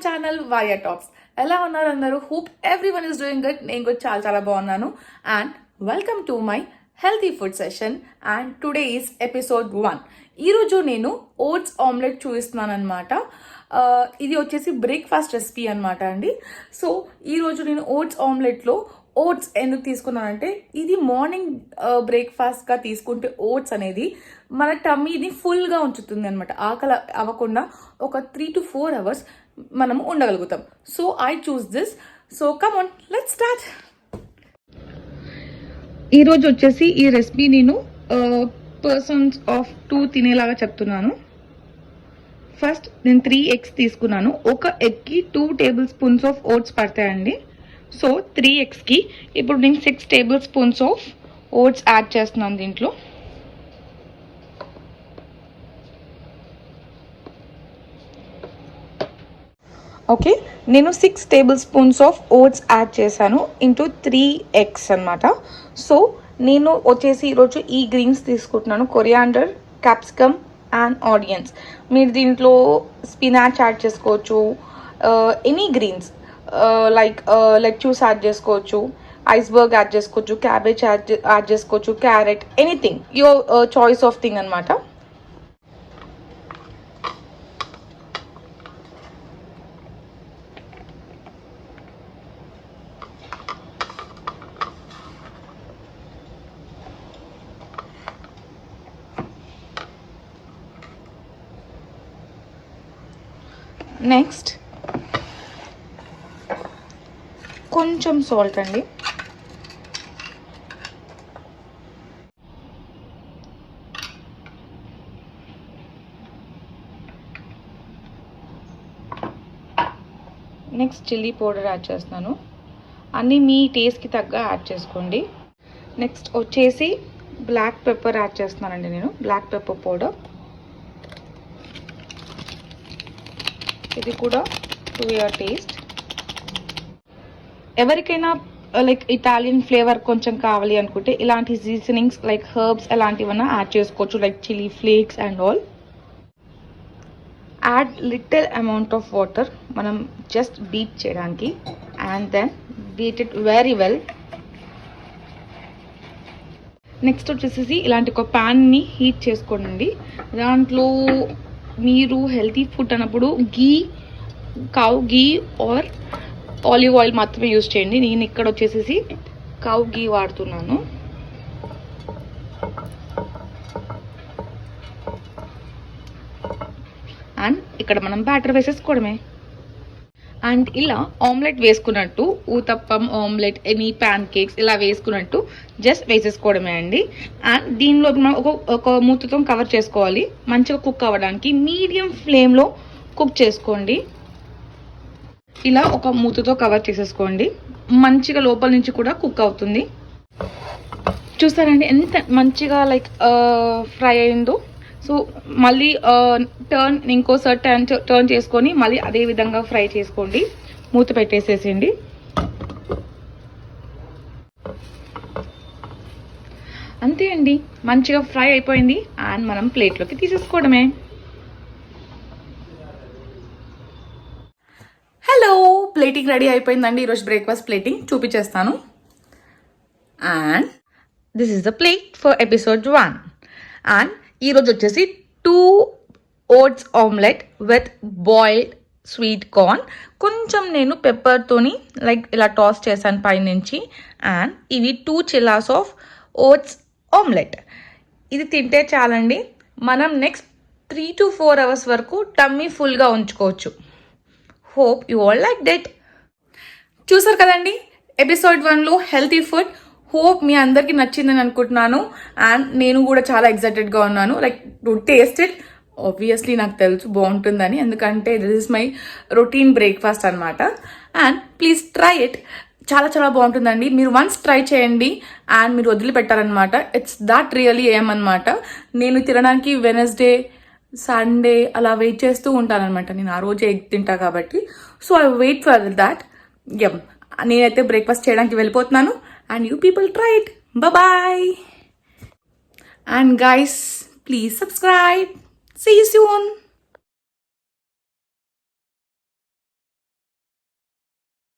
Channel వారియా talks. ఎలా ఉన్నారు అందరూ? Hope everyone is doing good. నేను కూడా చాలా బాగున్నాను. And welcome to my healthy food session. And today is episode 1. ఈరోజు నేను ఓట్స్ ఆమ్లెట్ చూపిస్తున్నాను అనమాట. ఇది వచ్చేసి బ్రేక్ఫాస్ట్ రెసిపీ అనమాట అండి. సో ఈరోజు నేను ఓట్స్ ఆమ్లెట్లో ఓట్స్ ఎందుకు తీసుకున్నానంటే, ఇది మార్నింగ్ బ్రేక్ఫాస్ట్గా తీసుకుంటే ఓట్స్ అనేది మన టమ్మీని ఫుల్గా ఉంచుతుంది అనమాట. ఆకలి అవ్వకుండా ఒక 3 to 4 hours మనం ఉండగలుగుతాం. So I choose this. So come on, let's start. ఈరోజు వచ్చేసి ఈ రెసిపీ నేను పర్సన్స్ ఆఫ్ 2 తినేలాగా చెప్తున్నాను. ఫస్ట్ నేను 3 eggs తీసుకున్నాను. ఒక ఎగ్కి 2 tablespoons ఆఫ్ ఓట్స్ పడతాయండి. సో 3 eggsకి ఇప్పుడు నేను 6 tablespoons ఆఫ్ ఓట్స్ యాడ్ చేస్తున్నాను దీంట్లో. ఓకే, నేను 6 tablespoons ఆఫ్ ఓట్స్ యాడ్ చేశాను ఇంటూ 3 eggs అనమాట. సో నేను వచ్చేసి ఈరోజు ఈ గ్రీన్స్ తీసుకుంటున్నాను, కొరియాండర్, క్యాప్సికమ్ అండ్ ఆనియన్స్. మీరు దీంట్లో స్పినాచ్ యాడ్ చేసుకోవచ్చు, any greens like lettuce add చేసుకోవచ్చు, ఐస్బర్గ్ యాడ్ చేసుకోవచ్చు, క్యాబేజ్ యాడ్ చేసుకోవచ్చు, carrot, anything your choice of thing అనమాట. నెక్స్ట్ కొంచెం సాల్ట్ అండి. నెక్స్ట్ చిల్లీ పౌడర్ యాడ్ చేస్తున్నాను. అన్నీ మీ టేస్ట్కి తగ్గ యాడ్ చేసుకోండి. నెక్స్ట్ వచ్చేసి బ్లాక్ పెప్పర్ యాడ్ చేస్తున్నానండి నేను, బ్లాక్ పెప్పర్ పౌడర్. ఇది కూడా టు యువర్ టేస్ట్. ఎవరికైనా లైక్ ఇటాలియన్ ఫ్లేవర్ కొంచెం కావాలి అనుకుంటే ఇలాంటి సీజనింగ్స్ లైక్ హర్బ్స్ అలాంటివన్నా యాడ్ చేసుకోవచ్చు, like chilli flakes and all. Add little amount of water మనం జస్ట్ బీట్ చేయడానికి, and then beat it very well. Next వచ్చేసి ఇలాంటి ఒక ప్యాన్ని హీట్ చేసుకోండి. దాంట్లో మీరు హెల్తీ ఫుడ్ అన్నప్పుడు cow ghee or olive oil మాత్రమే యూజ్ చేయండి. నేను ఇక్కడ వచ్చేసి కౌ గీ వాడుతున్నాను. అండ్ ఇక్కడ మనం బ్యాటర్ వేసేసుకోవడమే. అండ్ ఇలా ఆమ్లెట్ వేసుకున్నట్టు, uttapam, omelette, any pan cakes ఇలా వేసుకున్నట్టు జస్ట్ వేసేసుకోవడమే అండి. అండ్ దీనిలో మనం ఒక మూతతో కవర్ చేసుకోవాలి, మంచిగా కుక్ అవ్వడానికి. మీడియం ఫ్లేమ్లో కుక్ చేసుకోండి. ఇలా ఒక మూతతో కవర్ చేసేసుకోండి, మంచిగా లోపల నుంచి కూడా కుక్ అవుతుంది. చూస్తారండి ఎంత మంచిగా లైక్ ఫ్రై అయిందో. సో మళ్ళీ ఇంకోసారి టర్న్ చేసుకొని మళ్ళీ అదే విధంగా ఫ్రై చేసుకోండి. మూత పెట్టేసేసేయండి. అంతే అండి, మంచిగా ఫ్రై అయిపోయింది. అండ్ మనం ప్లేట్లోకి తీసేసుకోవడమే. హలో, ప్లేటింగ్ రెడీ అయిపోయిందండి. ఈరోజు బ్రేక్ఫాస్ట్ ప్లేటింగ్ చూపించేస్తాను. And this is the plate for episode 1. And ఈరోజు వచ్చేసి 2 oats omelette with boiled sweet corn. కొంచెం నేను పెప్పర్తోని లైక్ ఇలా టాస్ చేశాను పైనుంచి. అండ్ ఇవి 2 చిల్లాస్ ఆఫ్ ఓట్స్ ఆమ్లెట్. ఇది తింటే చాలండి, మనం నెక్స్ట్ 3 to 4 hours వరకు టమ్మీ ఫుల్గా ఉంచుకోవచ్చు. Hope you all like that. చూసారు కదండి ఎపిసోడ్ 1లో హెల్తీ ఫుడ్. హోప్ మీ అందరికీ నచ్చిందని అనుకుంటున్నాను. అండ్ నేను కూడా చాలా ఎక్సైటెడ్గా ఉన్నాను like to taste it. Obviously నాకు తెలుసు బాగుంటుందని, ఎందుకంటే this is my routine breakfast అనమాట. And please try it. చాలా చాలా బాగుంటుందండి. మీరు వన్స్ ట్రై చేయండి అండ్ మీరు వదిలిపెట్టారనమాట. ఇట్స్ దాట్ రియలీ ఏమన్నమాట. నేను తినడానికి వెనస్డే, సండే అలా వెయిట్ చేస్తూ ఉంటానన్నమాట. నేను ఆ రోజే ఎగ్ తింటా కాబట్టి. So I wait for that. నేనైతే బ్రేక్ఫాస్ట్ చేయడానికి వెళ్ళిపోతున్నాను. And you people try it. Bye-bye. And guys, please subscribe. See you soon.